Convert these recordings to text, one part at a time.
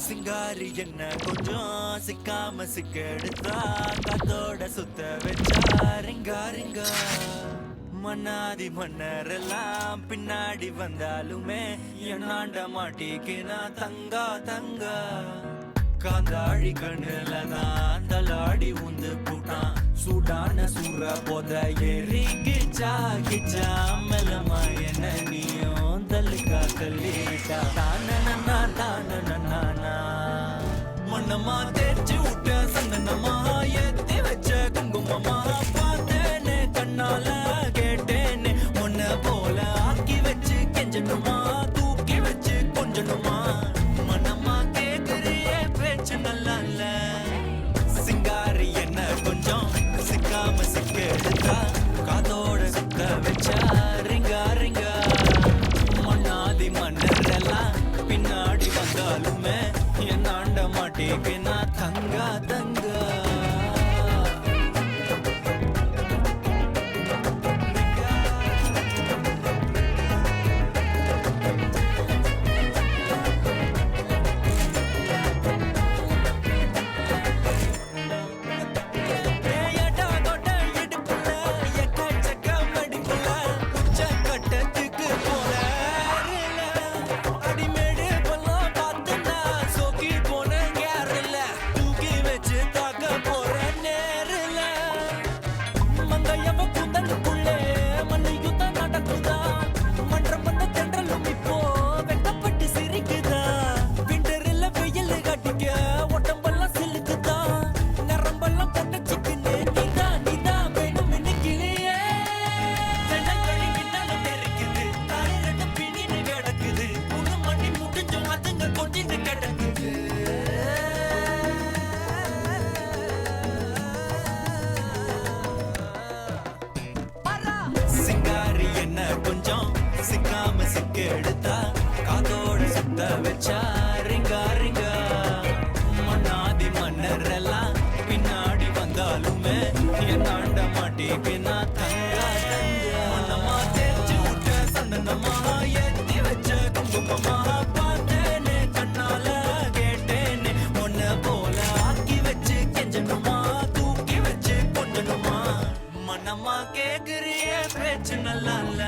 சிங்காரி என்ன கொஞ்சம் சிக்காம சிக்கெடுத்தா காத்தோட சுத்த வச்சா ரிங்கா ரிங்கா மன்னாதி மன்னரெல்லாம் பின்னாடி வந்தாலுமே என்னாண்ட மாட்டிக்கினா தங்கா தங்கா காந்தாழி கண்ணுல தான் தலாடி உந்து போட்டான் சூடான சூற போத எரிக்கிச்சா கிச்சா மெலமா என்ன நீயும் தள்ளுக்கா தள்ளிட்டா தானனா தானனா மண்ணம்மா தேய்ச்சி விட்ட சந்தனமா ஏத்தி வச்ச குங்குமமா பார்த்தேனே கண்ணால கேட்டேனே உன்ன போல ஆக்கி வச்சு கெஞ்சணுமா தூக்கி வச்சு கொஞ்சணுமா மண்ணம்மா கேக்குறியே பேச்சு நல்லா இல்ல சிங்காரி என்ன கொஞ்சம் சிக்காம சிக்கெடுத்தா காதோட சுத்த வச்சா ரிங்கா ரிங்கா மண்ணாதி மன்னரெல்லாம் பின்னாடி வந்தாலுமே என்னாண்ட மாட்டேன்னா தங்கா தங்கா சிக்காம சிக்கெடுத்தா காதோட சுத்த வச்சா ரிங்கா ரிங்கா மண்ணாதி மன்னரெல்லாம் பின்னாடி வந்தாலுமே என்னாண்ட மாட்டேன்னா தங்கா தங்கா மண்ணம்மா தேய்ச்சி விட்ட சந்தனமா ஏத்தி வச்ச குங்குமமா பார்த்தேனே கண்ணால கேட்டேனே உன்ன போல ஆக்கி வச்சு கெஞ்சணுமா தூக்கி வச்சு கொஞ்சணுமா மண்ணம்மா கேக்குறியே பேச்சு நல்லா இல்ல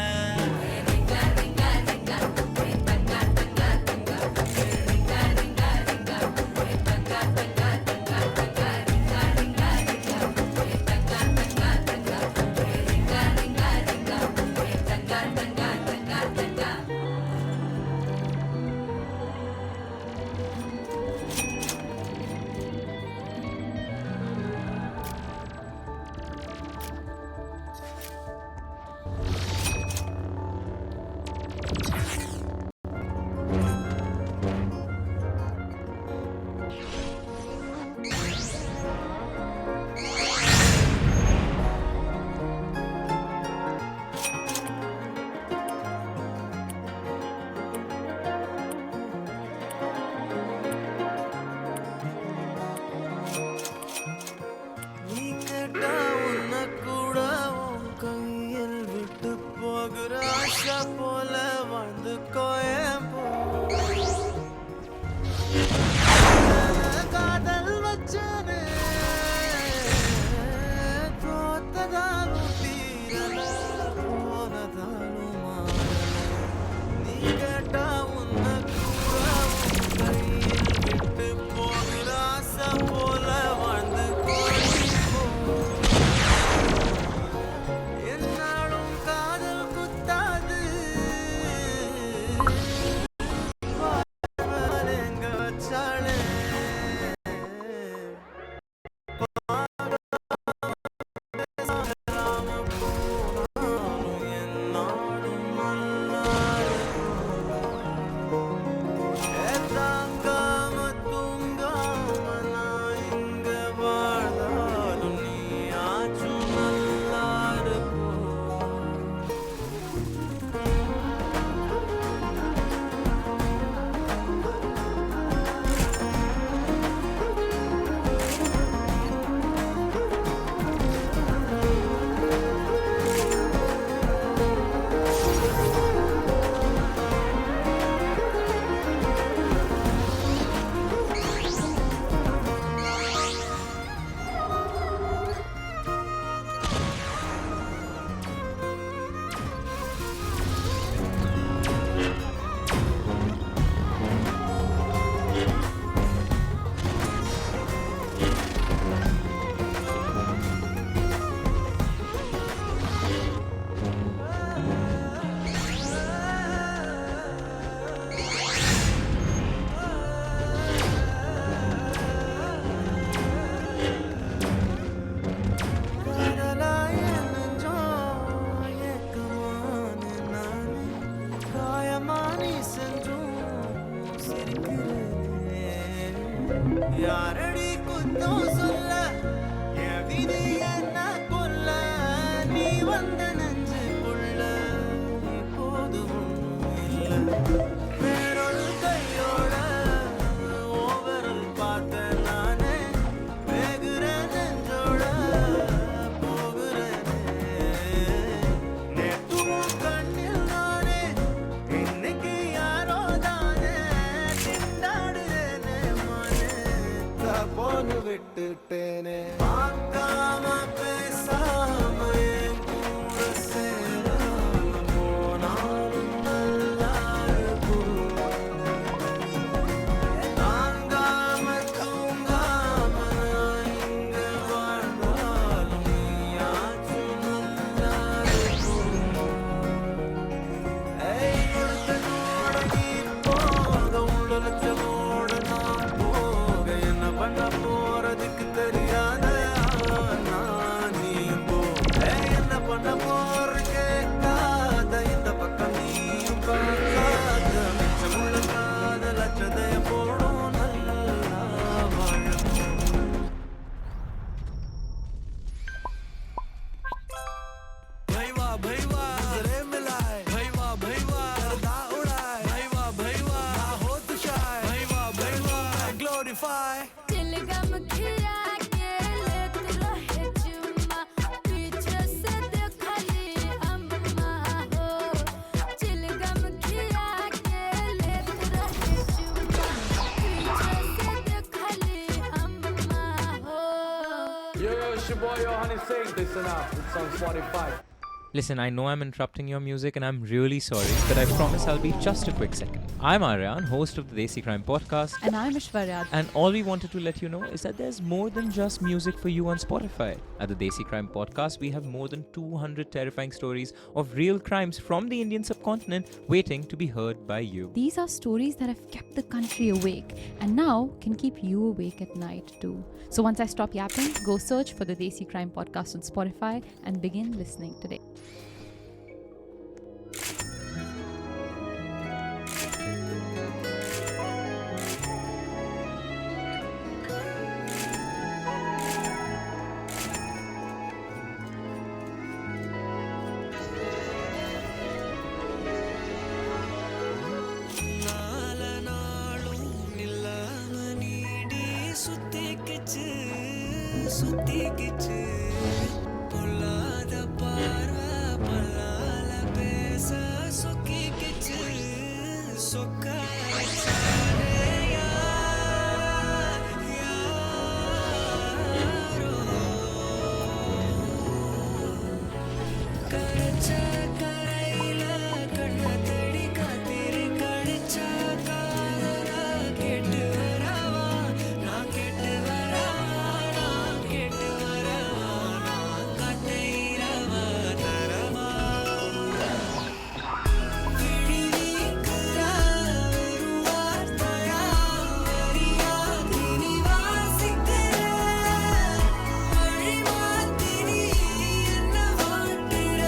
வந்த நெஞ்சுக்குள்ள இப்போது ஒண்ணும் இல்ல. வேறொரு கையோட ஓவரல் பார்த்த நானே வேகுற நெஞ்சோட போகிறேனே. நேத்தும் கண்ணில் நானே இன்னைக்கு யாரோ தானே திண்டாடுறேனே மானே போன்னு விட்டுட்டேனே. பார்க்காம பேசாம என் கூட சேராம போனாலும் நல்லா இருக்கும். தாங்காம தூங்காம நான் இங்க வாழ்ந்தாலும் நீயாச்சும் நல்லா இருக்கும். கொடுத்தனோட நீ போக உள்ளச்சனோட நான் போக என்ன பண்ண போறதுக்கு தெரியாத நான் நீ போ. என்ன பண்ண போற கேட்காத இந்த பக்கம் நீயும் பார்க்காத மிச்சமுள்ள காதல் அச்சதைய போடும் நல்லா வாழணும். भैया भैया नजरे मिलाए भैया भैया करदा उड़ाए भैया भैया ना हो तू शाय भैया भैया ग्लोरीफाई चिलगम खिया के लेत रहे चुम्मा पीछे से देखली अम्मा हो। चिलगम खिया के लेत रहे चुम्मा पीछे से देखली अम्मा हो। Yo, it's your boy, yo, Honey Singh. Listen up, it's on Spotify. Listen, I know I'm interrupting your music and I'm really sorry, but I promise I'll be just a quick second. I'm Aryan, host of the Desi Crime Podcast, And I'm Ishwarya. and all we wanted to let you know is that there's more than just music for you on Spotify. At the Desi Crime Podcast, we have more than 200 terrifying stories of real crimes from the Indian subcontinent waiting to be heard by you. These are stories that have kept the country awake and now can keep you awake at night too. So once I stop yapping, go search for the Desi Crime Podcast on Spotify and begin listening today. நால நாளும் நில்லாம நீடி சுத்திக்கிச்சு சுத்திக்கிச்சு. பொல்லாத பார்வை பல்லால பேச சொக்கிக்கிச்சு சொக்க வச்சானே யாரோ. கரைச்ச கரையில கண்ண தேடி காத்திரு கழிச்சா காதல கேட்டு வரவா நான் கேட்டு வரவா நான் கேட்டு வரவா நான் கட்டைரவ தரவா. விழி வீக்குற ஒரு வார்த்தையா வரியா தினி வாசிக்கிற வழி மாத்தி நீ என்ன வாட்டுற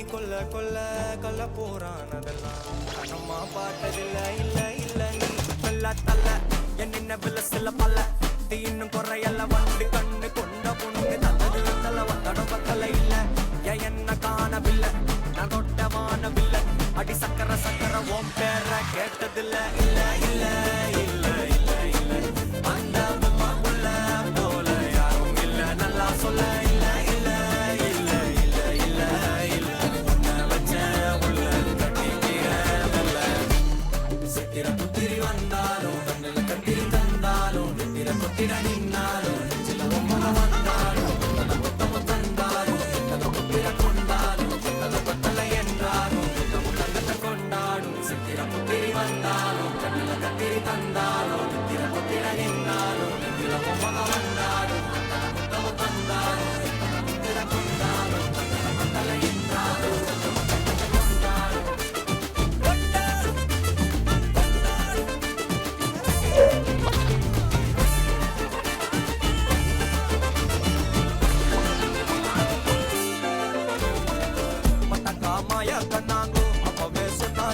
கொல்ல கொல்ல கொல்ல போறான் அதெல்லாம் கண்ணம்மா பாட்டதில்ல இல்ல இல்ல நீ வெள்ள தள்ள என்ன வில சில பல்ல இன்னும் குறையல்ல வந்து கண்ணு கொண்ட பொண்ணு தந்தது தல வந்தடம் பத்தல இல்ல என்ன காணவில்லை நான் தொட்ட வானவில்லை அடி சக்கர சக்கர ஓம் பேர கேட்டதில்ல இல்ல இல்ல இல்ல இல்ல இல்ல அந்த பொம்மாக்குள்ள போல யாரும் இல்ல நல்லா சொல்ல இல்ல இல்ல இல்ல இல்ல இல்ல இல்ல உன்னை வச்ச உள்ள கட்டிக்கிறவல்ல சித்திர புத்திரி வந்தாலும் கண்ணுல கட்டிரி தந்தாலும் நித்திர கொத்திர நின்னாலும் சில ஒம்மக வந்தாலும் கொத்தம தந்தாலும் கொத்திர கொண்டாலும் கொத்தலை என்றாலும் முத்தமுள்ளங்கத்தை கொண்டாடும் சித்திர புத்திரி வந்தாலும் கண்ணுல கத்திரி தந்தாலும் நித்திர கொத்திர நின்னாலும் நித்திர ஒம்மக வந்தாலும் கொத்தம தந்தாலும் கொத்திர கொண்டாலும் கொத்தலை என்றாலும் முத்தமுள்ளங்கத்தை கொண்டாடும் மாயா கண்ணாங்கோ அப்பவே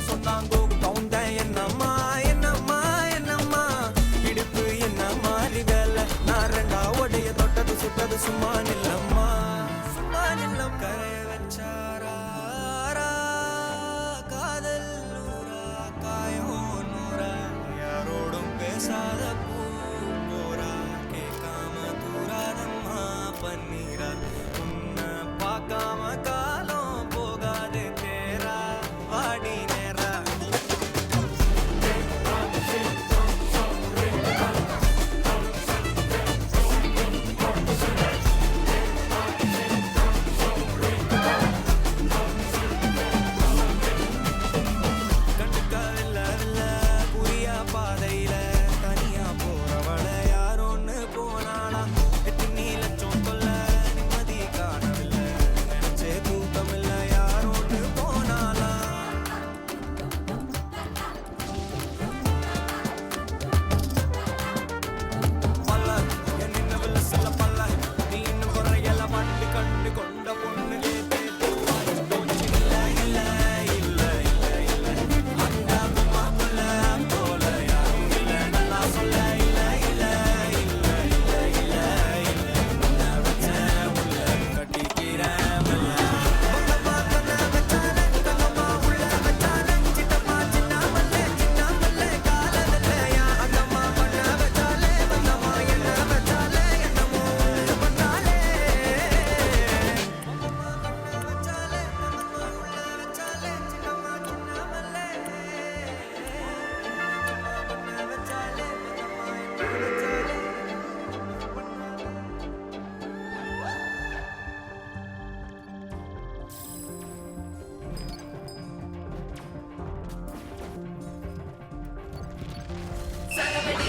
சொன்னாங்கோ கவுண்ட என்னம்மா என்னம்மா என்னம்மா இடுப்பு என்ன மாறி வேலை நான் ரெண்டா உடைய தொட்டது சுட்டது சும்மா நில்லம்மா சும்மா நில்லம் கரைய வச்சாரா காதல் நூறா காயோ நூறா யாரோடும் பேசாத பூரா கேட்காம தூராதம்மா பன்னீரா உன்னை பார்க்காம காலம் போகாது தேரா வாடி நேரா கண்டுக்கவில்ல புரியா பாதையில தனியா போறவள யாரோன்னு போனாளா எத்தனை லட்சம் கொல்ல நிம்மதி காணவில்லை நினைச்சே தூக்கமில்ல யாரோன்னு போனாளா பல்ல என்ன வில்ல சில பல்ல நீ இன்னும் குறையல வண்டி கண்டு கொண்ட பொண்ணு கேட்டு போச்சு இல்ல இல்ல இல்ல இல்ல இல்ல அந்த பொம்மாக்குள்ள போல யாரும் இல்ல நல்லா சொல்ல இல்ல இல்ல இல்ல இல்ல இல்ல இல்ல உன்னை வச்ச உள்ள கட்டிக்கிறேன் பொங்கம்மா கண்ண வச்சால கண்ணம்மா உள்ள வச்சால சித்தப்பா சின்னாமல்ல காலதில்லையா அந்தம்மா பண்ண வச்சாலே வந்தம்மா என்ன வச்சாலே என்னமோ பண்ணாலே பொங்கம்மா கண்ண வச்சாலே கண்ணம்மா உள்ள வச்சாலே சின்னம்மா சின்னாமல்ல பண்ண வச்சாலே வந்தம்மா என்ன வச்சாலே சரவடி